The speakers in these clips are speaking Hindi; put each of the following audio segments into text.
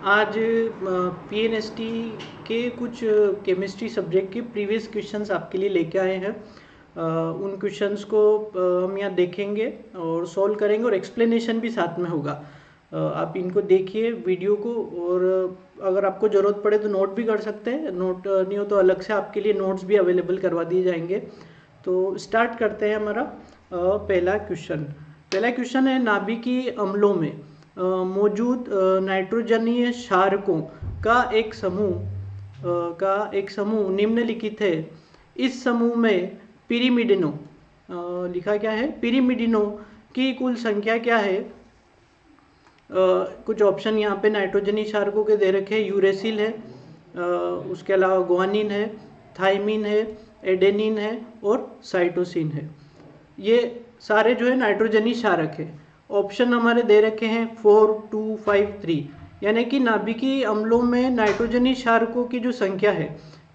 आज पीएनएसटी के कुछ केमिस्ट्री सब्जेक्ट के प्रीवियस क्वेश्चंस आपके लिए लेके आए हैं। उन क्वेश्चंस को हम यहाँ देखेंगे और सॉल्व करेंगे और एक्सप्लेनेशन भी साथ में होगा। आप इनको देखिए वीडियो को, और अगर आपको ज़रूरत पड़े तो नोट भी कर सकते हैं। नोट नहीं हो तो अलग से आपके लिए नोट्स भी अवेलेबल करवा दिए जाएंगे। तो स्टार्ट करते हैं। हमारा पहला क्वेश्चन है, नाभिकीय अम्लों में मौजूद नाइट्रोजनीय क्षारकों का एक समूह निम्नलिखित है। इस समूह में पिरिमिडिनो लिखा क्या है, पिरिमिडिनो की कुल संख्या क्या है। कुछ ऑप्शन यहाँ पे नाइट्रोजनीय क्षारकों के दे रखे हैं। यूरेसिल है, उसके अलावा ग्वानिन है, थाइमिन है, एडेनिन है और साइटोसिन है। ये सारे जो है नाइट्रोजनीय क्षारक है। ऑप्शन हमारे दे रखे हैं 4, 2, 5, 3, यानी कि नाभिकीय अम्लों में नाइट्रोजनीय क्षारकों की जो संख्या है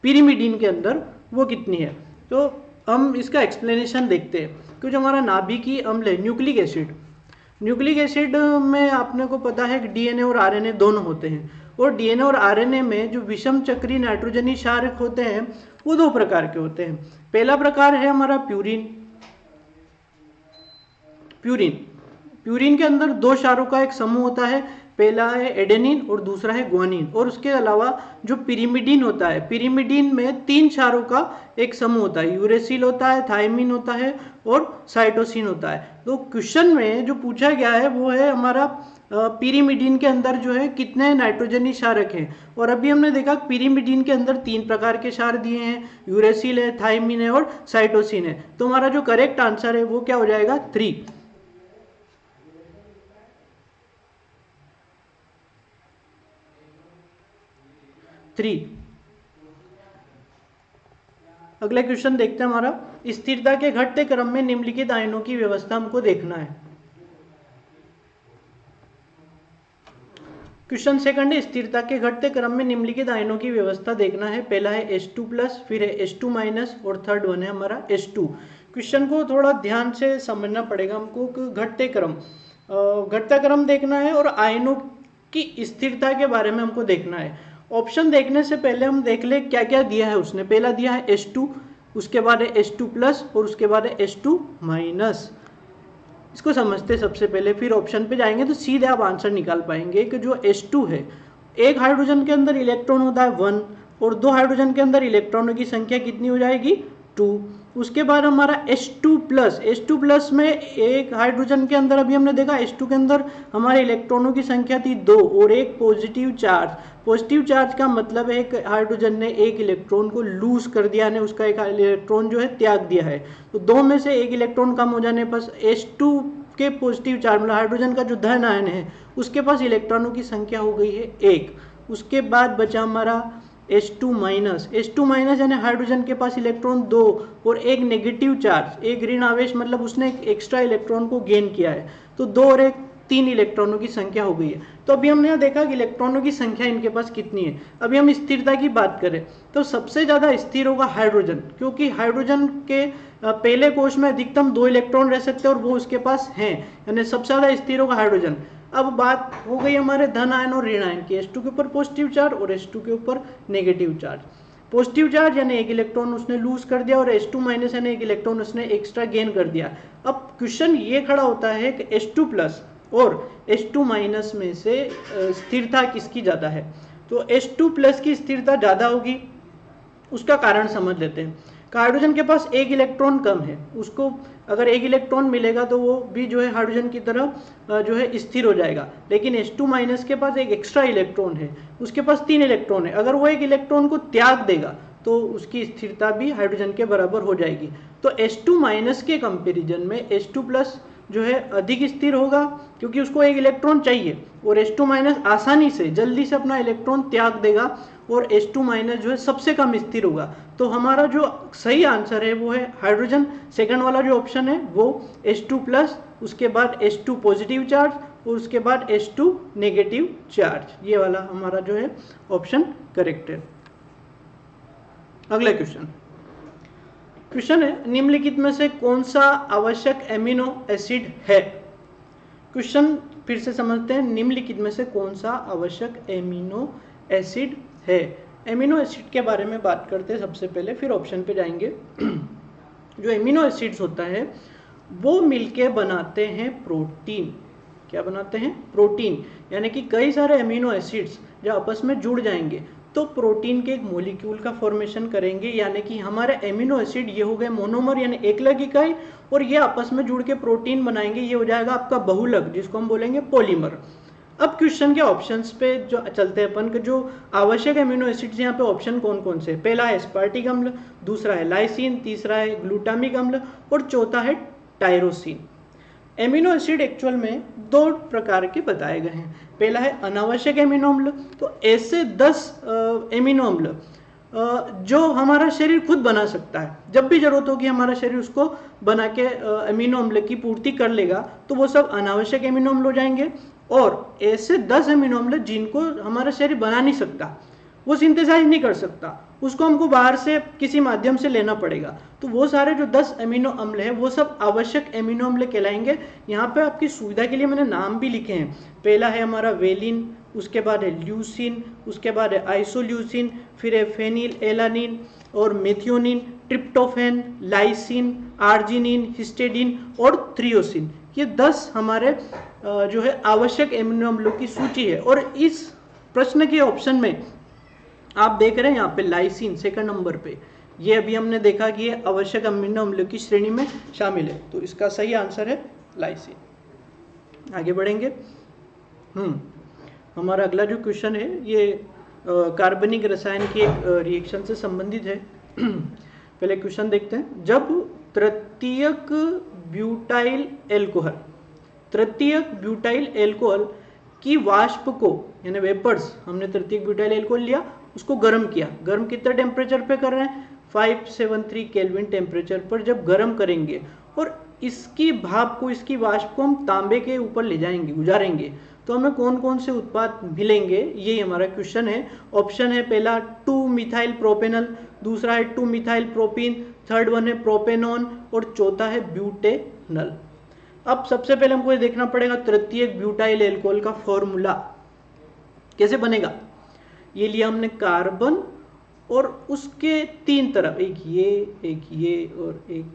पिरिमिडीन के अंदर वो कितनी है। तो हम इसका एक्सप्लेनेशन देखते हैं कि जो हमारा नाभिकीय अम्ल है न्यूक्लिक एसिड में आपने को पता है कि डीएनए और आरएनए दोनों होते हैं, और डीएनए और आरएनए में जो विषम चक्री नाइट्रोजनीय क्षारक होते हैं वो दो प्रकार के होते हैं। पहला प्रकार है हमारा प्यूरिन के अंदर दो क्षारों का एक समूह होता है। पहला है एडेनिन और दूसरा है ग्वानिन। और उसके अलावा जो पिरिमिडीन होता है, पिरिमिडीन में तीन क्षारों का एक समूह होता है। यूरेसिल होता है, थाइमिन होता है और साइटोसिन होता है। तो क्वेश्चन में जो पूछा गया है वो है हमारा पिरिमिडीन के अंदर जो है कितने नाइट्रोजनीय क्षारक हैं। और अभी हमने देखा पिरिमिडीन के अंदर तीन प्रकार के क्षार दिए हैं, यूरेसिल है, थाइमिन है और साइटोसिन है। तो हमारा जो करेक्ट आंसर है वो क्या हो जाएगा, 3। अगला क्वेश्चन देखते हैं हमारा, स्थिरता के घटते क्रम में निम्नलिखित आयनों की व्यवस्था हमको देखना है। क्वेश्चन सेकंड है, स्थिरता के घटते क्रम में निम्नलिखित आयनों की व्यवस्था देखना है। पहला है H2+, फिर है H2- और थर्ड वन है हमारा H2। क्वेश्चन को थोड़ा ध्यान से समझना पड़ेगा हमको कि घटता क्रम देखना है और आयनों की स्थिरता के बारे में हमको देखना है। ऑप्शन देखने से पहले हम देख ले क्या क्या दिया है उसने। पहला दिया है H2, उसके बाद है H2+ और उसके बाद है H2-। इसको समझते सबसे पहले, फिर ऑप्शन पे जाएंगे तो सीधे आप आंसर निकाल पाएंगे कि जो H2 है, एक हाइड्रोजन के अंदर इलेक्ट्रॉन होता है 1 और दो हाइड्रोजन के अंदर इलेक्ट्रॉनों की संख्या कितनी हो जाएगी, 2। उसके बाद हमारा H2+ में एक हाइड्रोजन के अंदर, अभी हमने देखा H2 के अंदर हमारे इलेक्ट्रॉनों की संख्या थी 2 और एक पॉजिटिव चार्ज का मतलब है एक हाइड्रोजन ने एक इलेक्ट्रॉन को लूज कर दिया, यानी उसका एक इलेक्ट्रॉन जो है त्याग दिया है। तो दो में से एक इलेक्ट्रॉन कम हो जाने पर H2 के पॉजिटिव चार्ज मतलब हाइड्रोजन का जो धन आयन है उसके पास इलेक्ट्रॉनों की संख्या हो गई है 1। उसके बाद बचा हमारा H2- यानी हाइड्रोजन के पास इलेक्ट्रॉन 2 और एक नेगेटिव चार्ज, एक ऋण आवेश, मतलब उसने एक एक्स्ट्रा इलेक्ट्रॉन को गेन किया है। तो 2 और 1 3 इलेक्ट्रॉनों की संख्या हो गई है। तो अभी हमने यहाँ देखा कि इलेक्ट्रॉनों की संख्या इनके पास कितनी है। अभी हम स्थिरता की बात करें तो सबसे ज्यादा स्थिर होगा हाइड्रोजन, क्योंकि हाइड्रोजन के पहले कोश में अधिकतम 2 इलेक्ट्रॉन रह सकते हैं और वो उसके पास हैं, यानी सबसे ज्यादा स्थिर होगा हाइड्रोजन। अब बात हो गई हमारे धन आयन और ऋण आयन की। H2 के ऊपर पॉजिटिव चार्ज और H2 के ऊपर नेगेटिव चार्ज। पॉजिटिव चार्ज यानी एक इलेक्ट्रॉन उसने लूज कर दिया और H2- यानी एक इलेक्ट्रॉन उसने एक्स्ट्रा गेन कर दिया। अब क्वेश्चन ये खड़ा होता है कि H2+ और H2- में से स्थिरता किसकी ज्यादा है। तो H2+ की स्थिरता ज्यादा होगी। उसका कारण समझ लेते हैं। हाइड्रोजन के पास एक इलेक्ट्रॉन कम है, उसको अगर एक इलेक्ट्रॉन मिलेगा तो वो भी जो है हाइड्रोजन की तरह जो है स्थिर हो जाएगा। लेकिन H2- के पास एक एक्स्ट्रा इलेक्ट्रॉन है, उसके पास 3 इलेक्ट्रॉन है। अगर वो एक इलेक्ट्रॉन को त्याग देगा तो उसकी स्थिरता भी हाइड्रोजन के बराबर हो जाएगी। तो H2- के कंपेरिजन में H2+ जो है अधिक स्थिर होगा, क्योंकि उसको एक इलेक्ट्रॉन चाहिए और H2- आसानी से जल्दी से अपना इलेक्ट्रॉन त्याग देगा और H2- जो है सबसे कम स्थिर होगा। तो हमारा जो सही आंसर है वो है हाइड्रोजन। सेकंड वाला जो ऑप्शन है वो H2+, उसके बाद H2 पॉजिटिव चार्ज और उसके बाद H2 नेगेटिव चार्ज। ये वाला हमारा जो है ऑप्शन करेक्ट है। अगला क्वेश्चन है, निम्नलिखित में से कौन सा आवश्यक एमिनो एसिड है। क्वेश्चन फिर से समझते हैं, निम्नलिखित में से कौन सा आवश्यक एमिनो एसिड है। एमिनो एसिड के बारे में बात करते हैं सबसे पहले, फिर ऑप्शन पे जाएंगे। जो एमिनो एसिड्स होता है वो मिलके बनाते हैं प्रोटीन। क्या बनाते हैं? प्रोटीन। यानी कि कई सारे एमिनो एसिड्स जब आपस में जुड़ जाएंगे तो प्रोटीन के एक मॉलिक्यूल का फॉर्मेशन करेंगे। यानी कि हमारे एमिनो एसिड ये हो गए मोनोमर यानी एकलग इकाई, और ये आपस में जुड़ के प्रोटीन बनाएंगे, ये हो जाएगा आपका बहुलक, जिसको हम बोलेंगे पॉलीमर। अब क्वेश्चन के ऑप्शंस पे जो चलते हैं अपन, जो आवश्यक एमिनो एसिड्स यहाँ पे ऑप्शन कौन कौन से? पहला है एस्पार्टिक अम्ल, दूसरा है लाइसिन, तीसरा है ग्लूटामिक अम्ल और चौथा है टायरोसिन। एमिनो एसिड एक्चुअल में दो प्रकार के बताए गए हैं। पहला है अनावश्यक एमिनो अम्ल, तो ऐसे 10 एमिनो अम्ल जो हमारा शरीर खुद बना सकता है, जब भी जरूरत होगी हमारा शरीर उसको बना के एमिनो अम्ल की पूर्ति कर लेगा, तो वो सब अनावश्यक एमिनो अम्ल हो जाएंगे। और ऐसे 10 एमिनो अम्ल जिनको हमारा शरीर बना नहीं सकता, वो सिंथेसाइज नहीं कर सकता, उसको हमको बाहर से किसी माध्यम से लेना पड़ेगा, तो वो सारे जो 10 एमिनो अम्ल है वो सब आवश्यक एमिनो अम्ल कहलाएंगे। यहाँ पे आपकी सुविधा के लिए मैंने नाम भी लिखे हैं। पहला है हमारा वेलिन, उसके बाद है ल्यूसिन, उसके बाद है आइसोल्यूसिन, फिर है फेनिल एलानिन और methionine, tryptophan, lysine, arginine, histidine और थ्रियोसिन। ये 10 हमारे जो है आवश्यक एमिनो अम्लों की सूची है। और इस प्रश्न के ऑप्शन में आप देख रहे हैं यहाँ पे लाइसिन सेकंड नंबर पे, ये अभी हमने देखा कि ये आवश्यक अमीनो अम्लों की श्रेणी में शामिल है, तो इसका सही आंसर है लाइसिन। आगे बढ़ेंगे। हमारा अगला जो क्वेश्चन है ये कार्बनिक रसायन की एक रिएक्शन से संबंधित है। पहले क्वेश्चन देखते हैं। जब तृतीयक ब्यूटाइल एल्कोहल, तृतीयक ब्यूटाइल एल्कोहल की वाष्प को यानी वेपर्स, हमने तृतीयक ब्यूटाइल एल्कोहल लिया, उसको गर्म किया। गर्म कितने टेम्परेचर पे कर रहे हैं? 573 केल्विन टेम्परेचर पर जब गर्म करेंगे, और इसकी भाप को, इसकी वाष्प को हम तांबे के ऊपर ले जाएंगे, गुजारेंगे, तो हमें कौन कौन से उत्पाद मिलेंगे, ये हमारा क्वेश्चन है। ऑप्शन है पहला 2 मिथाइल प्रोपेनल, दूसरा है 2 मिथाइल प्रोपीन, थर्ड वन है प्रोपेनॉन और चौथा है ब्यूटेनल। अब सबसे पहले हमको ये देखना पड़ेगा तृतीयक ब्यूटाइल एल्कोहल का फॉर्मूला कैसे बनेगा। ये लिया हमने कार्बन और उसके 3 तरफ, एक ये और एक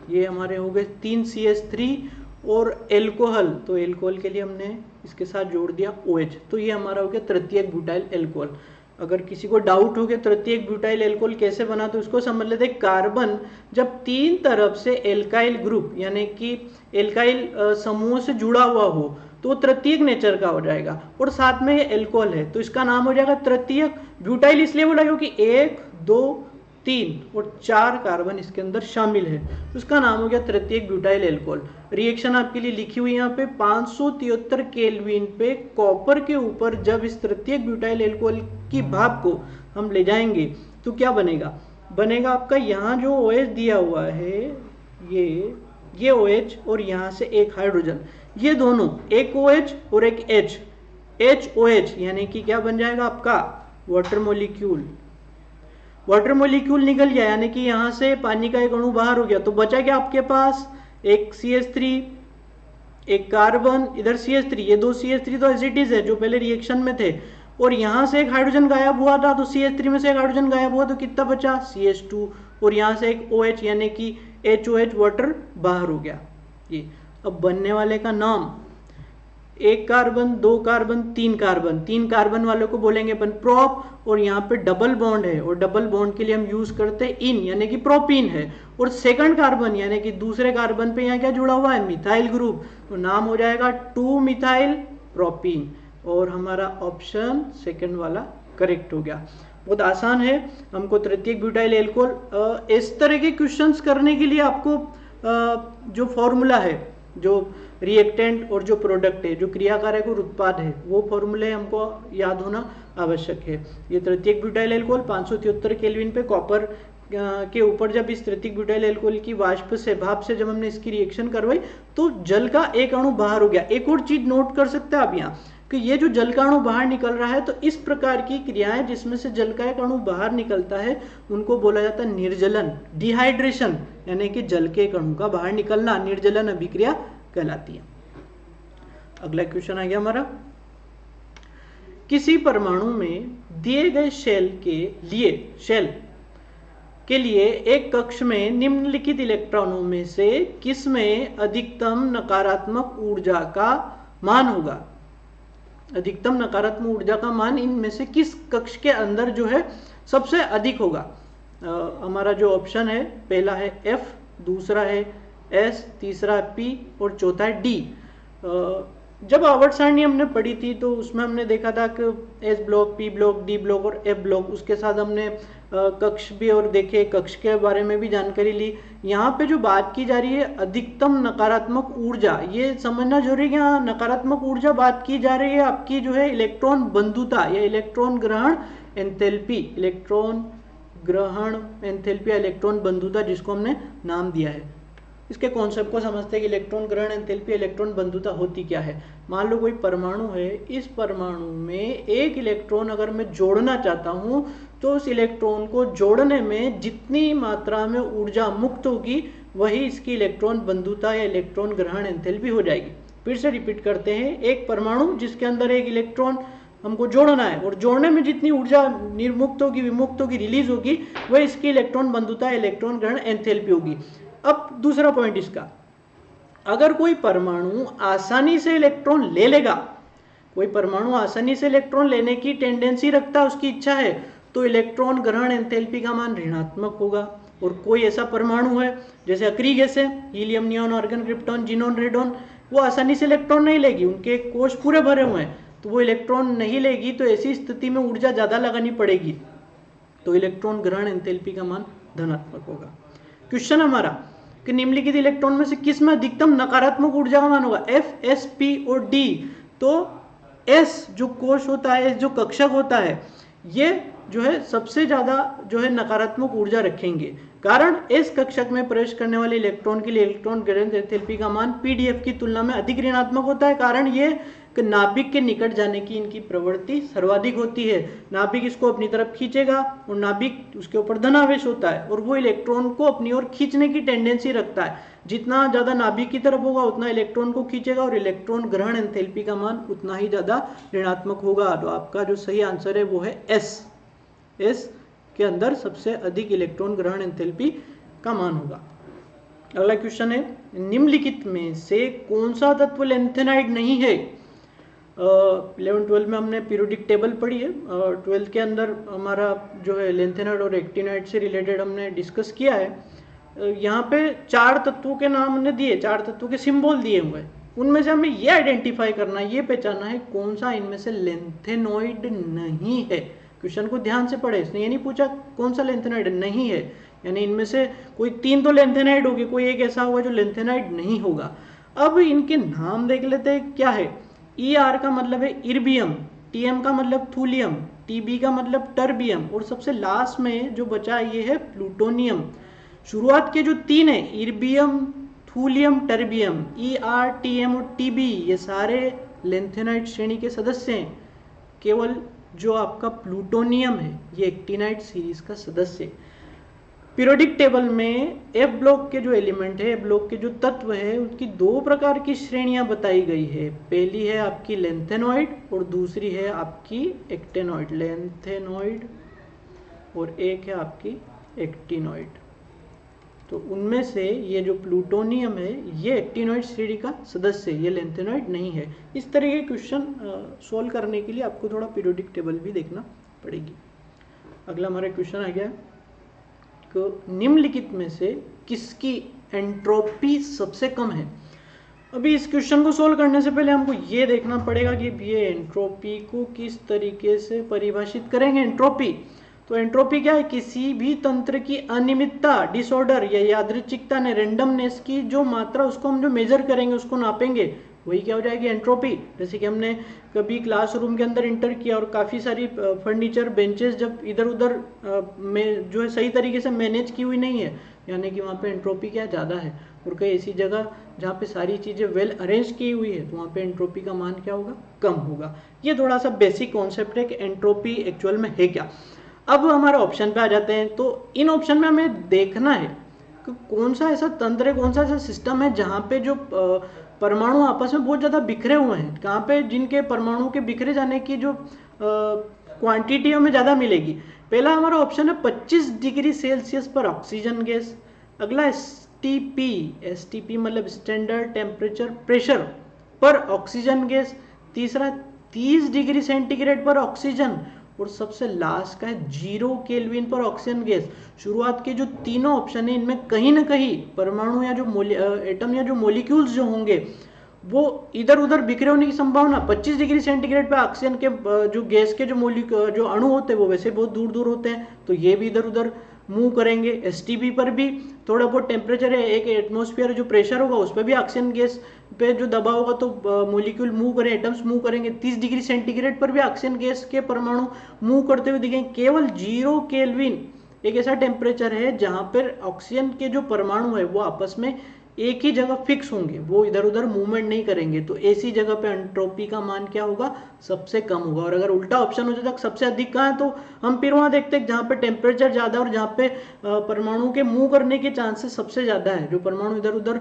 ये हमारे हो गए 3 CH3 और एल्कोहल, तो एल्कोहल के लिए हमने इसके साथ जोड़ दिया OH, तो ये हमारा हो गया तृतीयक ब्यूटाइल एल्कोहल। अगर किसी को डाउट हो कि तृतीयक ब्यूटाइल एल्कोहल कैसे बना, तो उसको समझ लेते हैं। कार्बन जब 3 तरफ से एल्काइल ग्रुप यानी कि एल्काइल समूह से जुड़ा हुआ हो तो वो तृतीयक नेचर का हो जाएगा, और साथ में ये एल्कोहल है तो इसका नाम हो जाएगा तृतीयक ब्यूटाइल। इसलिए बोला क्योंकि 1 2 3 और 4 कार्बन इसके अंदर शामिल है, उसका नाम हो गया तृतीयक ब्यूटाइल एल्कोहल। रिएक्शन आपके लिए लिखी हुई यहाँ पे 573 केल्विन पे कॉपर के ऊपर जब इस तृतीयक ब्यूटाइल एल्कोहल की भाप को हम ले जाएंगे तो क्या बनेगा? बनेगा आपका यहाँ जो OH दिया हुआ है, ये OH और यहाँ से एक हाइड्रोजन, ये दोनों एक OH और एक HOH यानी कि क्या बन जाएगा आपका वाटर मॉलिक्यूल। वाटर मॉलिक्यूल निकल गया यानी कि यहाँ से पानी का एक अणु बाहर हो गया, तो बचा क्या आपके पास? एक CH3, एक कार्बन, इधर CH3, ये 2 CH3 तो एज इट इज है जो पहले रिएक्शन में थे, और यहाँ से एक हाइड्रोजन गायब हुआ था, तो CH3 में से एक हाइड्रोजन गायब हुआ तो कितना बचा? CH2, और यहाँ से एक OH यानी कि HOH वाटर बाहर हो गया। ये अब बनने वाले का नाम, 1 कार्बन, 2 कार्बन, 3 कार्बन, 3 कार्बन वालों को बोलेंगे अपन प्रोप, और यहाँ पे डबल बॉन्ड है और डबल बॉन्ड के लिए हम यूज करते हैं इन यानी कि प्रोपीन है, और सेकंड कार्बन यानी कि दूसरे कार्बन पे यहाँ क्या जुड़ा हुआ है? मिथाइल ग्रुप, तो नाम हो जाएगा 2 मिथाइल प्रोपीन, और हमारा ऑप्शन सेकंड वाला करेक्ट हो गया। बहुत आसान है। हमको तृतीयक ब्यूटाइल एल्कोहल इस तरह के क्वेश्चंस करने के लिए आपको जो फॉर्मूला है, जो रिएक्टेंट और जो प्रोडक्ट है, जो क्रियाकारक और उत्पाद है, वो फॉर्मूले हमको याद होना आवश्यक है। ये तृतीयक ब्यूटाइल एल्कोहल 573 केल्विन पे कॉपर के ऊपर जब इस तृतीयक ब्यूटाइल एल्कोहल की वाष्प से, भाप से जब हमने इसकी रिएक्शन करवाई तो जल का एक अणु बाहर हो गया। एक और चीज नोट कर सकते हैं आप यहाँ कि ये जो जल का अणु बाहर निकल रहा है, तो इस प्रकार की क्रियाएं जिसमें से जल का एक अणु बाहर निकलता है उनको बोला जाता है निर्जलन, डिहाइड्रेशन, यानी कि जल के एक अणु का बाहर निकलना निर्जलन अभिक्रिया कहलाती है। अगला क्वेश्चन आ गया हमारा, किसी परमाणु में दिए गए शेल के लिए एक कक्ष में निम्नलिखित इलेक्ट्रॉनों में से किस में अधिकतम नकारात्मक ऊर्जा का मान होगा? अधिकतम नकारात्मक ऊर्जा का मान इनमें से किस कक्ष के अंदर जो है सबसे अधिक होगा? हमारा जो ऑप्शन है, पहला है F, दूसरा है S, तीसरा है P और चौथा है D। जब आवर्त सारणी हमने पढ़ी थी तो उसमें हमने देखा था कि S block, P block, D block और F ब्लॉक, उसके साथ हमने कक्ष भी और देखे, कक्ष के बारे में भी जानकारी ली। यहाँ पे जो बात की जा रही है अधिकतम नकारात्मक ऊर्जा, ये समझना जरूरी है। यहाँ नकारात्मक ऊर्जा बात की जा रही है आपकी जो है इलेक्ट्रॉन बंधुता या इलेक्ट्रॉन ग्रहण एंथैल्पी, इलेक्ट्रॉन ग्रहण एंथैल्पी या इलेक्ट्रॉन बंधुता जिसको हमने नाम दिया है। इसके कॉन्सेप्ट को समझते हैं कि इलेक्ट्रॉन ग्रहण एंथैल्पी, इलेक्ट्रॉन बंधुता होती क्या है। मान लो कोई परमाणु है, इस परमाणु में एक इलेक्ट्रॉन अगर मैं जोड़ना चाहता हूं तो उस इलेक्ट्रॉन को जोड़ने में जितनी मात्रा में ऊर्जा मुक्त होगी वही इसकी इलेक्ट्रॉन बंधुता या इलेक्ट्रॉन ग्रहण एंथैल्पी हो जाएगी। फिर से रिपीट करते हैं, एक परमाणु जिसके अंदर एक इलेक्ट्रॉन हमको जोड़ना है और जोड़ने में जितनी ऊर्जा निर्मुक्त होगी, विमुक्त होगी, रिलीज होगी, वह इसकी इलेक्ट्रॉन बंधुता, इलेक्ट्रॉन ग्रहण एंथैल्पी होगी। अब दूसरा पॉइंट इसका, अगर कोई परमाणु आसानी से इलेक्ट्रॉन ले लेगा, कोई परमाणु आसानी से इलेक्ट्रॉन लेने की टेंडेंसी रखता है, उसकी इच्छा है, तो इलेक्ट्रॉन ग्रहण एंथैल्पी का मान ऋणात्मक होगा। और कोई ऐसा परमाणु है जैसे अक्रिय गैस है, helium, neon, argon, krypton, xenon, radon, वो आसानी से इलेक्ट्रॉन नहीं लेगी, उनके कोश पूरे भरे हुए हैं, तो वो इलेक्ट्रॉन नहीं लेगी, तो ऐसी स्थिति में ऊर्जा ज्यादा लगानी पड़ेगी, तो इलेक्ट्रॉन ग्रहण एंथैल्पी का मान धनात्मक होगा। क्वेश्चन हमारा कि निम्नलिखित इलेक्ट्रॉन में से किस में अधिकतम नकारात्मक ऊर्जा का मान होगा? F, S, P और D। तो S जो कोश होता है, जो कक्षक होता है, ये जो है सबसे ज्यादा जो है नकारात्मक ऊर्जा रखेंगे। कारण इस कक्षक में प्रवेश करने वाले इलेक्ट्रॉन के लिए इलेक्ट्रॉन ग्रहण एंथैल्पी का मान PDF की तुलना में अधिक ऋणात्मक होता है। कारण ये कि नाभिक के निकट जाने की इनकी प्रवृत्ति सर्वाधिक होती है। नाभिक इसको अपनी तरफ खींचेगा और नाभिक उसके ऊपर धनावेश होता है और वो इलेक्ट्रॉन को अपनी ओर खींचने की टेंडेंसी रखता है। जितना ज्यादा नाभिक की तरफ होगा उतना इलेक्ट्रॉन को खींचेगा और इलेक्ट्रॉन ग्रहण एंथैल्पी का मान उतना ही ज्यादा ऋणात्मक होगा। तो आपका जो सही आंसर है वो है S के अंदर सबसे अधिक इलेक्ट्रॉन ग्रहण एंथैल्पी का मान होगा। अगला क्वेश्चन है, निम्नलिखित में से कौन सा तत्व लेंथेनाइड नहीं है? 11-12 में हमने पीरियोडिक टेबल पढ़ी है, 12th के अंदर हमारा जो है लेंथेनाइड और एक्टिनाइड से रिलेटेड हमने डिस्कस किया है। यहाँ पे 4 तत्वों के नाम हमने दिए, 4 तत्वों के सिंबल दिए हुए, उनमें से हमें ये आइडेंटिफाई करना है, ये पहचानना है कौन सा इनमें से लेंथेनॉइड नहीं है। क्वेश्चन को ध्यान से पढ़े, इसने ये नहीं पूछा कौन सा लेंथेनाइड नहीं है, यानी इनमें से कोई 3 तो लेंथेनाइड होगी, कोई एक ऐसा होगा जो लेंथेनाइड नहीं होगा। अब इनके नाम देख लेते हैं क्या है। ER का मतलब है इर्बियम, TM का मतलब थूलियम, TB का मतलब टर्बियम और सबसे लास्ट में जो बचा ये है प्लूटोनियम। शुरुआत के जो 3 है, इर्बियम, थूलियम, टर्बियम, ER, TM और TB, ये सारे लेंथेनाइड श्रेणी के सदस्य हैं। केवल जो आपका प्लूटोनियम है ये एक्टिनाइड सीरीज का सदस्य है। पीरियोडिक टेबल में F ब्लॉक के जो एलिमेंट है, F ब्लॉक के जो तत्व है, उसकी 2 प्रकार की श्रेणियां बताई गई है। पहली है आपकी लेंथेनॉइड और दूसरी है आपकी एक्टेनॉइड। लेंथेनॉइड और एक है आपकी एक्टिनॉइड। तो उनमें से ये जो प्लूटोनियम है ये एक्टिनॉइड श्रेणी का सदस्य है, ये लेंथेनॉइड नहीं है। इस तरह के क्वेश्चन सॉल्व करने के लिए आपको थोड़ा पीरियोडिक टेबल भी देखना पड़ेगी। अगला हमारा क्वेश्चन आ गया कि निम्नलिखित में से किसकी एंट्रोपी सबसे कम है। अभी इस क्वेश्चन को सोल्व करने से पहले हमको ये देखना पड़ेगा कि ये एंट्रोपी को किस तरीके से परिभाषित करेंगे। एंट्रोपी, तो एंट्रोपी क्या है? किसी भी तंत्र की अनियमितता, डिसऑर्डर या यादृच्छिकता ने रैंडमनेस की जो मात्रा उसको हम जो मेजर करेंगे, उसको नापेंगे, वही क्या हो जाएगी? एंट्रोपी। जैसे कि हमने कभी क्लासरूम के अंदर इंटर किया और काफ़ी सारी फर्नीचर, बेंचेस जब इधर उधर में जो है सही तरीके से मैनेज की हुई नहीं है, यानी कि वहाँ पे एंट्रोपी क्या ज़्यादा है। और कई ऐसी जगह जहाँ पे सारी चीज़ें वेल अरेंज की हुई है तो वहाँ पे एंट्रोपी का मान क्या होगा? कम होगा। ये थोड़ा सा बेसिक कॉन्सेप्ट है कि एंट्रोपी एक्चुअल में है क्या। अब हमारे ऑप्शन पे आ जाते हैं। तो इन ऑप्शन में हमें देखना है कि कौन सा ऐसा तंत्र है, कौन सा ऐसा सिस्टम है जहाँ पे जो परमाणु आपस में बहुत ज़्यादा बिखरे हुए हैं, कहाँ पे जिनके परमाणु के बिखरे जाने की जो क्वांटिटी हमें ज़्यादा मिलेगी। पहला हमारा ऑप्शन है 25 डिग्री सेल्सियस पर ऑक्सीजन गैस। अगला एसटीपी मतलब स्टैंडर्ड टेम्परेचर प्रेशर पर ऑक्सीजन गैस। तीसरा 30 डिग्री सेंटीग्रेड पर ऑक्सीजन। और सबसे लास्ट का है 0 केल्विन पर ऑक्सीजन गैस। शुरुआत के जो तीनों ऑप्शन है इनमें कहीं ना कहीं परमाणु या जो एटम या जो मॉलिक्यूल्स जो होंगे वो इधर उधर बिखरे होने की संभावना। 25 डिग्री सेंटीग्रेड पे ऑक्सीजन के जो गैस के जो अणु होते हैं वो वैसे बहुत दूर दूर होते हैं, तो ये भी इधर उधर मूव करेंगे। एसटीपी पर भी थोड़ा बहुत टेम्परेचर है, एक एटमॉस्फेयर जो प्रेशर होगा उस पर भी ऑक्सीजन गैस पे जो दबाव होगा तो मॉलिक्यूल मूव करें, एटम्स मूव करेंगे। 30 डिग्री सेंटीग्रेड पर भी ऑक्सीजन गैस के परमाणु मूव करते हुए दिखेंगे। केवल 0 केल्विन एक ऐसा टेम्परेचर है जहां पर ऑक्सीजन के जो परमाणु है वो आपस में एक ही जगह फिक्स होंगे, वो इधर उधर मूवमेंट नहीं करेंगे। तो ऐसी जगह पे एंट्रोपी का मान क्या होगा, सबसे कम होगा। और अगर उल्टा ऑप्शन हो जाता सबसे अधिक कहाँ है, तो हम फिर वहां देखते हैं जहाँ पे टेम्परेचर ज्यादा और जहाँ पे परमाणु के मूव करने के चांसेस सबसे ज्यादा है, जो परमाणु इधर उधर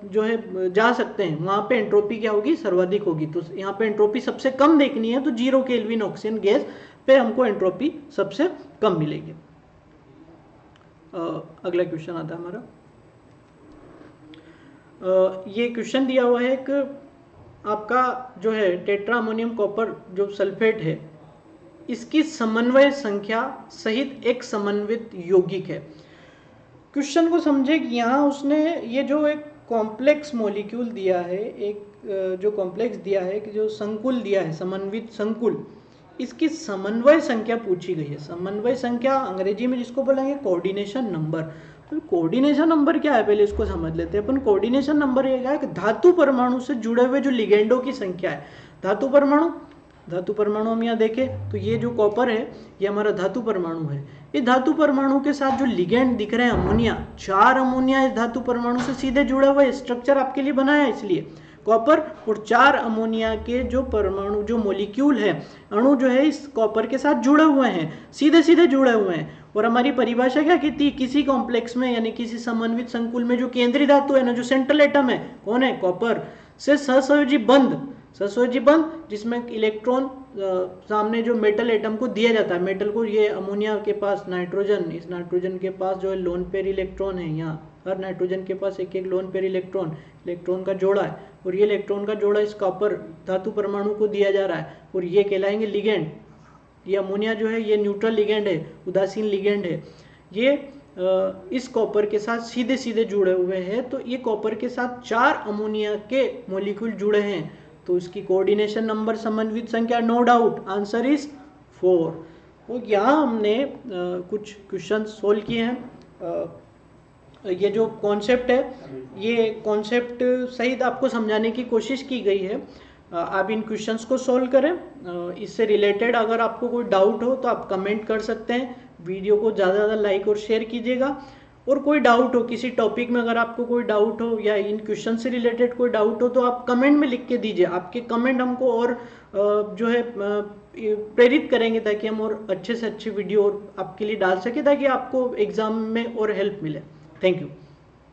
जो है जा सकते हैं, वहां पे एंट्रोपी क्या होगी, सर्वाधिक होगी। तो यहाँ पे एंट्रोपी सबसे कम देखनी है तो 0 केल्विन ऑक्सीजन गैस पे हमको एंट्रोपी सबसे कम मिलेगी। अगला क्वेश्चन आता है हमारा। ये क्वेश्चन दिया हुआ है कि आपका जो है टेट्रा अमोनियम कॉपर जो सल्फेट है इसकी समन्वय संख्या सहित एक समन्वित यौगिक है। क्वेश्चन को समझे कि यहाँ उसने ये जो एक कॉम्प्लेक्स मॉलिक्यूल दिया है, एक जो कॉम्प्लेक्स दिया है कि जो संकुल दिया है, समन्वित संकुल, इसकी समन्वय संख्या पूछी गई है। समन्वय संख्या अंग्रेजी में जिसको बोलेंगे कोऑर्डिनेशन नंबर। कोऑर्डिनेशन नंबर क्या है पहले इसको समझ लेते हैं अपन। कोऑर्डिनेशन नंबर ये क्या है कि धातु परमाणु से जुड़े हुए जो लिगेंडों की संख्या है। धातु परमाणु हम यहाँ देखें तो ये जो कॉपर है ये हमारा धातु परमाणु है। ये धातु परमाणु के साथ जो लिगेंड दिख रहे हैं अमोनिया, 4 अमोनिया इस धातु परमाणु से सीधे जुड़े हुए, स्ट्रक्चर आपके लिए बनाया है इसलिए कॉपर, और 4 अमोनिया के जो परमाणु जो मॉलिक्यूल है, अणु जो है इस कॉपर के साथ जुड़े हुए हैं, सीधे सीधे जुड़े हुए हैं। और हमारी परिभाषा क्या कहती है, किसी कॉम्प्लेक्स में यानी किसी समन्वित संकुल में जो केंद्रीय धातु है ना, जो सेंट्रल एटम है, कौन है, कॉपर, से सहसंयोजी बंध जिसमें इलेक्ट्रॉन सामने जो मेटल एटम को दिया जाता है, मेटल को, ये अमोनिया के पास नाइट्रोजन, इस नाइट्रोजन के पास जो है लोन पेयर इलेक्ट्रॉन है, यहाँ हर नाइट्रोजन के पास एक एक लोन पेयर इलेक्ट्रॉन का जोड़ा है, और ये इलेक्ट्रॉन का जोड़ा इस कॉपर धातु परमाणु को दिया जा रहा है, और ये कहलाएंगे लिगेंड। ये अमोनिया जो है ये न्यूट्रल लिगेंड है, उदासीन लिगेंड है। ये इस कॉपर के साथ सीधे सीधे जुड़े हुए हैं। तो ये कॉपर के साथ 4 अमोनिया के मॉलिक्यूल जुड़े हैं, तो इसकी कोऑर्डिनेशन नंबर, समन्वित संख्या, नो डाउट आंसर इज 4। तो यहाँ हमने कुछ क्वेश्चन सोल्व किए हैं। ये जो कॉन्सेप्ट है, ये कॉन्सेप्ट सहित आपको समझाने की कोशिश की गई है। आप इन क्वेश्चंस को सोल्व करें। इससे रिलेटेड अगर आपको कोई डाउट हो तो आप कमेंट कर सकते हैं। वीडियो को ज़्यादा से ज़्यादा लाइक और शेयर कीजिएगा। और कोई डाउट हो किसी टॉपिक में, अगर आपको कोई डाउट हो या इन क्वेश्चन से रिलेटेड कोई डाउट हो तो आप कमेंट में लिख के दीजिए। आपके कमेंट हमको और जो है प्रेरित करेंगे ताकि हम और अच्छे से अच्छी वीडियो आपके लिए डाल सके, ताकि आपको एग्जाम में और हेल्प मिले। Thank you.